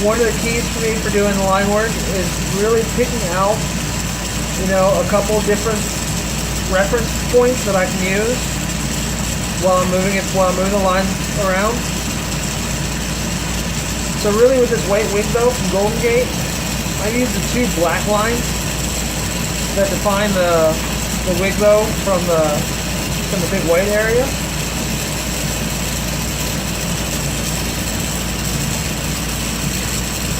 one of the keys for me for doing the line work is really picking out, a couple different reference points that I can use while I'm moving the line around. So really with this white wig though from Golden Gate, I use the two black lines that define the wig though from the big white area.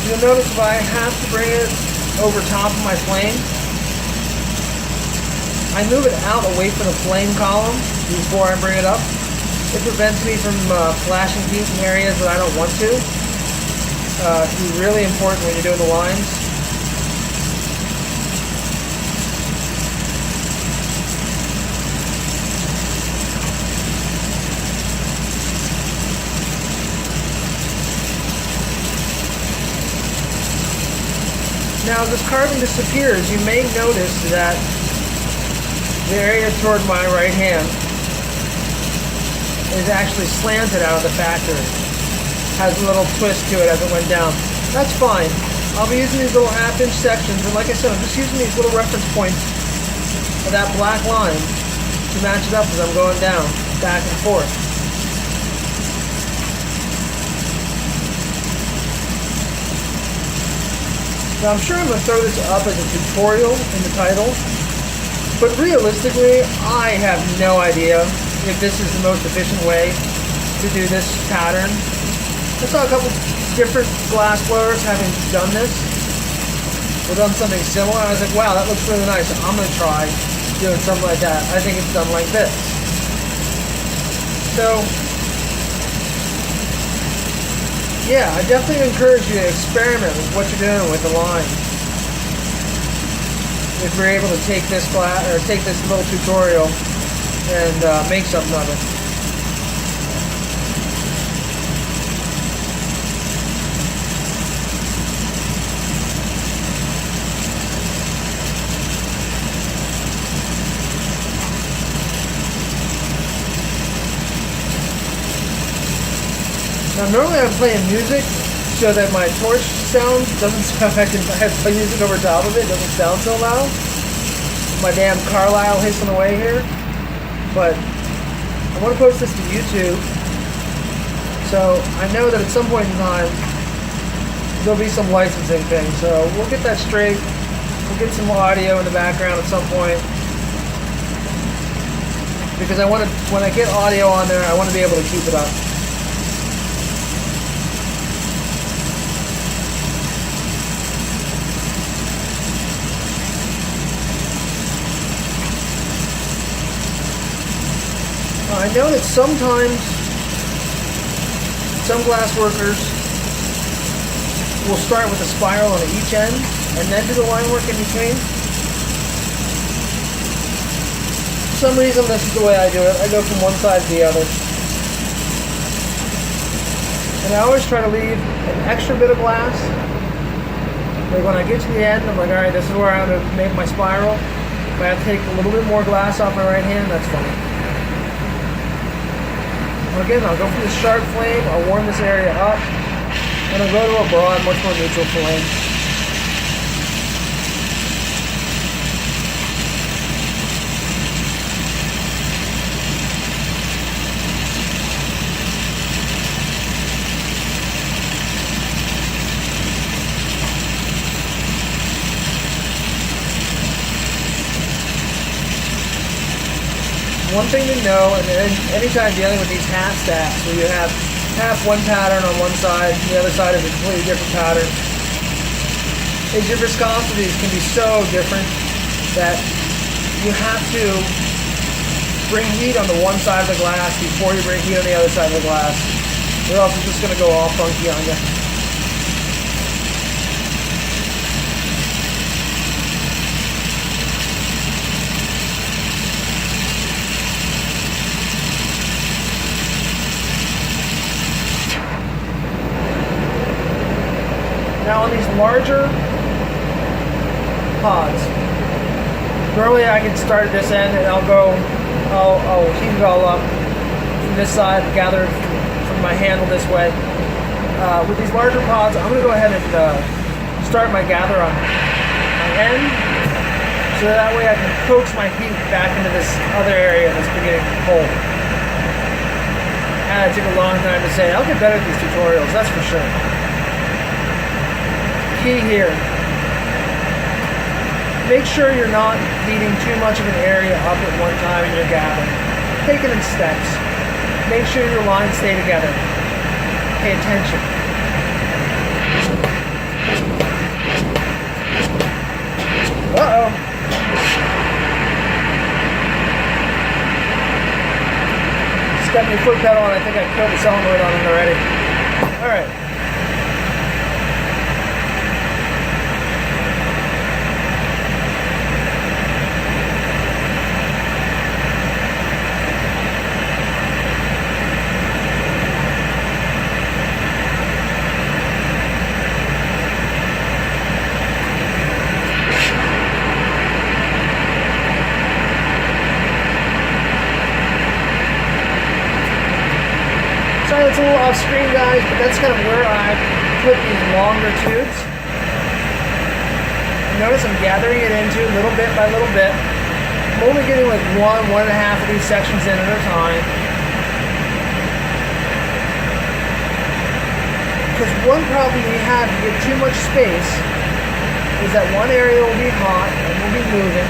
You'll notice if I have to bring it over top of my flame, I move it out away from the flame column before I bring it up. It prevents me from flashing heat in areas that I don't want to. It can be really important when you're doing the lines. Now as this carving disappears, you may notice that the area toward my right hand is actually slanted out of the factory. Has a little twist to it as it went down. That's fine. I'll be using these little half-inch sections, and like I said, I'm just using these little reference points of that black line to match it up as I'm going down, back and forth. Now I'm sure I'm going to throw this up as a tutorial in the title, but realistically, I have no idea if this is the most efficient way to do this pattern. I saw a couple different glass blowers having done this, or done something similar. I was like, wow, that looks really nice. I'm going to try doing something like that. I think it's done like this. So, yeah, I definitely encourage you to experiment with what you're doing with the line. If you're able to take this class or take this little tutorial and make something of it. Now normally I'm playing music so that my torch sound doesn't sound, I have to play music over top of it, doesn't sound so loud. My damn Carlisle hissing away here. But I want to post this to YouTube, so I know that at some point in time there'll be some licensing thing, so we'll get that straight. We'll get some audio in the background at some point, because I want to, when I get audio on there, I want to be able to keep it up. I know that sometimes some glass workers will start with a spiral on each end and then do the line work in between. For some reason, this is the way I do it. I go from one side to the other. And I always try to leave an extra bit of glass. Like when I get to the end, I'm like, alright, this is where I'm going to make my spiral. If I have to take a little bit more glass off my right hand, that's fine. Again, I'll go from the sharp flame, I'll warm this area up, and I'll go to a broad, much more neutral flame. One thing to know, and anytime dealing with these half stacks, where you have half one pattern on one side, and the other side is a completely different pattern, is your viscosities can be so different that you have to bring heat on the one side of the glass before you bring heat on the other side of the glass, or else it's just going to go all funky on you. Now on these larger pods, normally I can start at this end and I'll heat it all up from this side, gather it from my handle this way, with these larger pods, I'm going to go ahead and start my gather on my end, so that way I can coax my heat back into this other area that's been getting cold. And it took a long time to say. I'll get better at these tutorials, that's for sure. Key here. Make sure you're not heating too much of an area up at one time in your gathering. Take it in steps. Make sure your lines stay together. Pay attention. Uh-oh. Stepped my foot pedal and I think I killed the solenoid on it already. Alright. Sorry that's a little off screen, guys, but that's kind of where I put these longer tubes. Notice I'm gathering it into little bit by little bit. I'm only getting like one and a half of these sections in at a time. Because one problem we have if you get too much space is that one area will be hot and will be moving.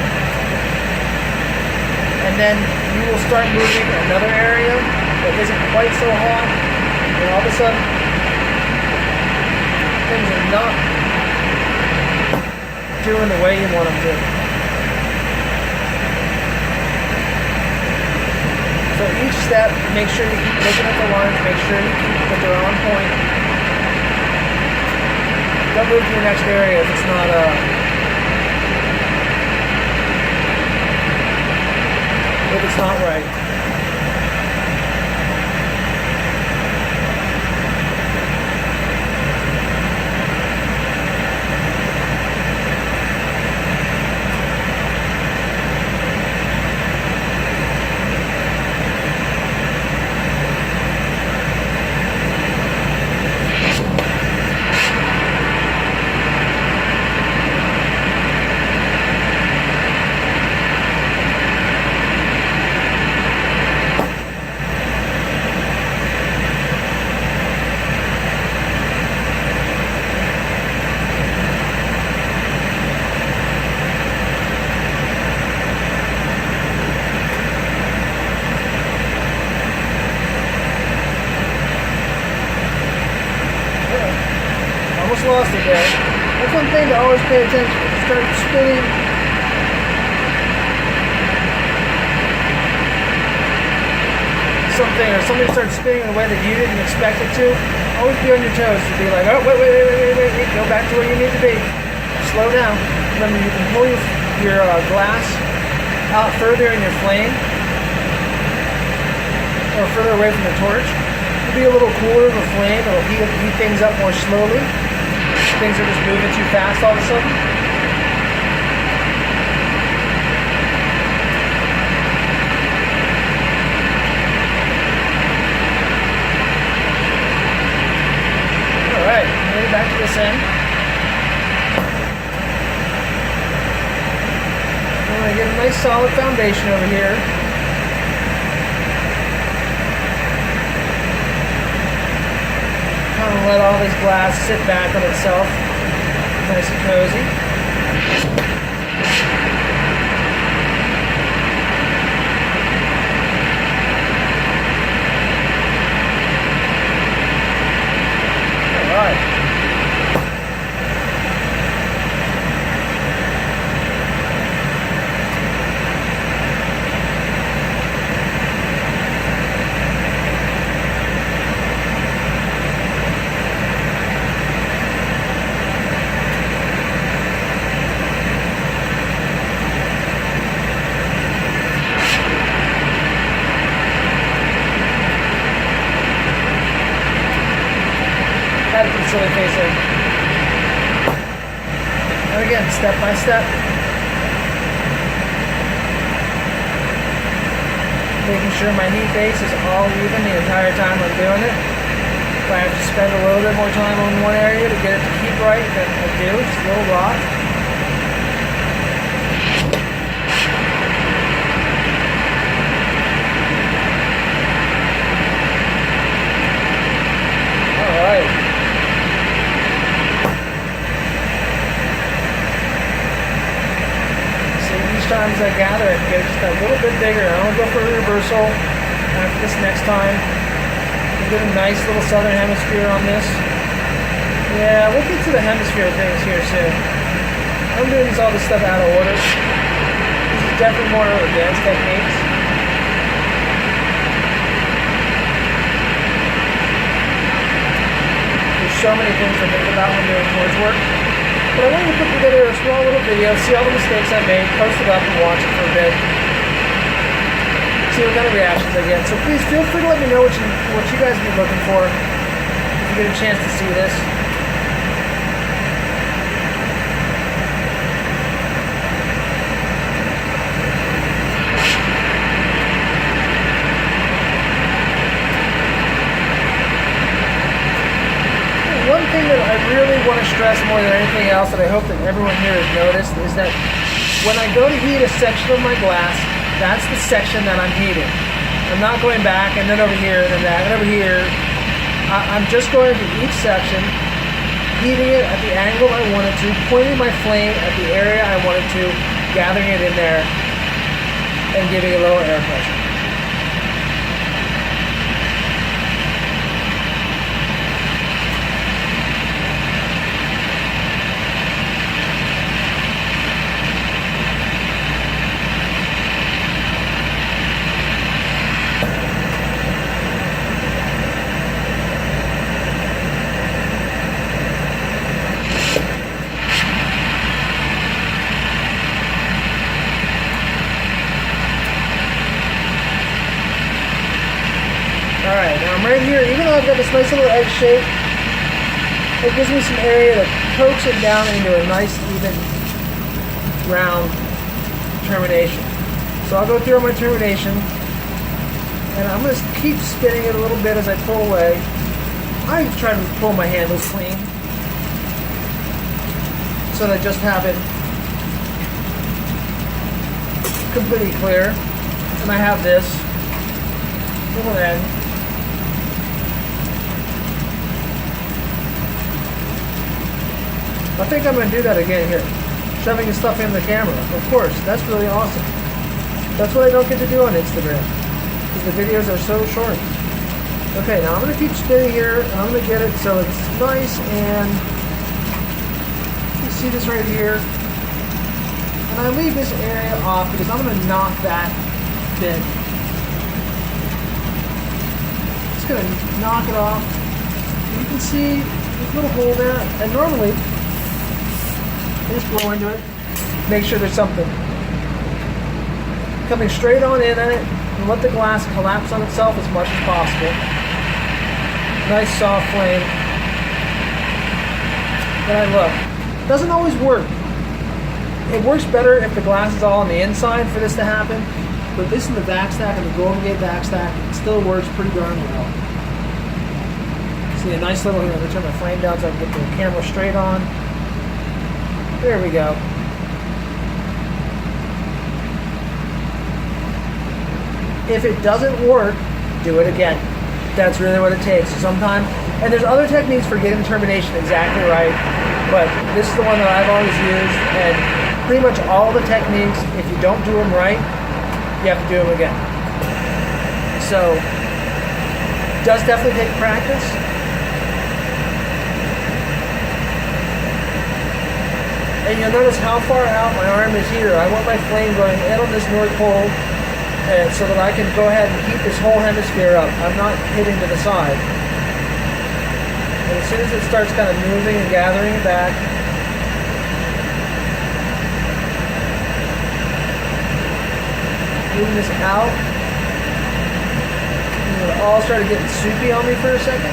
And then you will start moving another area that isn't quite so hot, and all of a sudden things are not doing the way you want them to. So each step, make sure you keep looking at the lines, make sure you keep that they're on point. Don't move to your next area if it's not right. Lost it there. That's one thing to always pay attention. If you start spinning something, or something starts spinning in a way that you didn't expect it to, always be on your toes to be like, oh, wait, go back to where you need to be. Slow down. Remember, you can pull your glass out further in your flame, or further away from the torch. It'll be a little cooler of a flame. It'll heat things up more slowly. Things are just moving too fast all of a sudden. Alright, made it back to this end. I'm going to get a nice solid foundation over here. Kind of let all this glass sit back on itself, nice and cozy. All right. Silly face there. And again, step by step. Making sure my heat base is all even the entire time I'm doing it. If I have to spend a little bit more time on one area to get it to keep right, then I do. It's a little rock. Alright. So each time as I gather, I can get it just a little bit bigger. I'm going to go for a reversal after this next time. Get a nice little southern hemisphere on this. Yeah, we'll get to the hemisphere things here soon. I'm doing all this stuff out of order. This is definitely more advanced techniques. There's so many things to think about when doing forge work. But I wanted to put together a small little video, see all the mistakes I made, post it up and watch it for a bit. See what kind of reactions I get. So please feel free to let me know what you guys be looking for if you get a chance to see this. One thing that I really want to stress more than anything else that I hope that everyone here has noticed is that when I go to heat a section of my glass, that's the section that I'm heating. I'm not going back and then over here and then that and over here. I'm just going to each section, heating it at the angle I want it to, pointing my flame at the area I want it to, gathering it in there, and giving it a little air pressure. Alright, now I'm right here, even though I've got this nice little edge shape, it gives me some area to coax it down into a nice, even, round termination. So I'll go through my termination, and I'm going to keep spinning it a little bit as I pull away. I try to pull my handles clean, so that I just have it completely clear. And I have this little end. I think I'm going to do that again here. Shoving the stuff in the camera. Of course, that's really awesome. That's what I don't get to do on Instagram, because the videos are so short. Okay, now I'm going to keep spinning here, and I'm going to get it so it's nice, and you see this right here. And I leave this area off because I'm going to knock that bit. Just going to knock it off. You can see this little hole there, and normally I just blow into it, make sure there's something coming straight on in at it, and let the glass collapse on itself as much as possible. Nice soft flame. And look, it doesn't always work. It works better if the glass is all on the inside for this to happen, but this in the backstack and the Golden Gate backstack, it still works pretty darn well. See a nice little, I'm going to turn my flame down so I can get the camera straight on. There we go. If it doesn't work, do it again. That's really what it takes. Sometimes, and there's other techniques for getting termination exactly right, but this is the one that I've always used, and pretty much all the techniques, if you don't do them right, you have to do them again. So, it does definitely take practice. And you'll notice how far out my arm is here. I want my flame going in on this North Pole, and so that I can go ahead and heat this whole hemisphere up. I'm not hitting to the side. And as soon as it starts kind of moving and gathering back, moving this out, and it'll all start getting soupy on me for a second.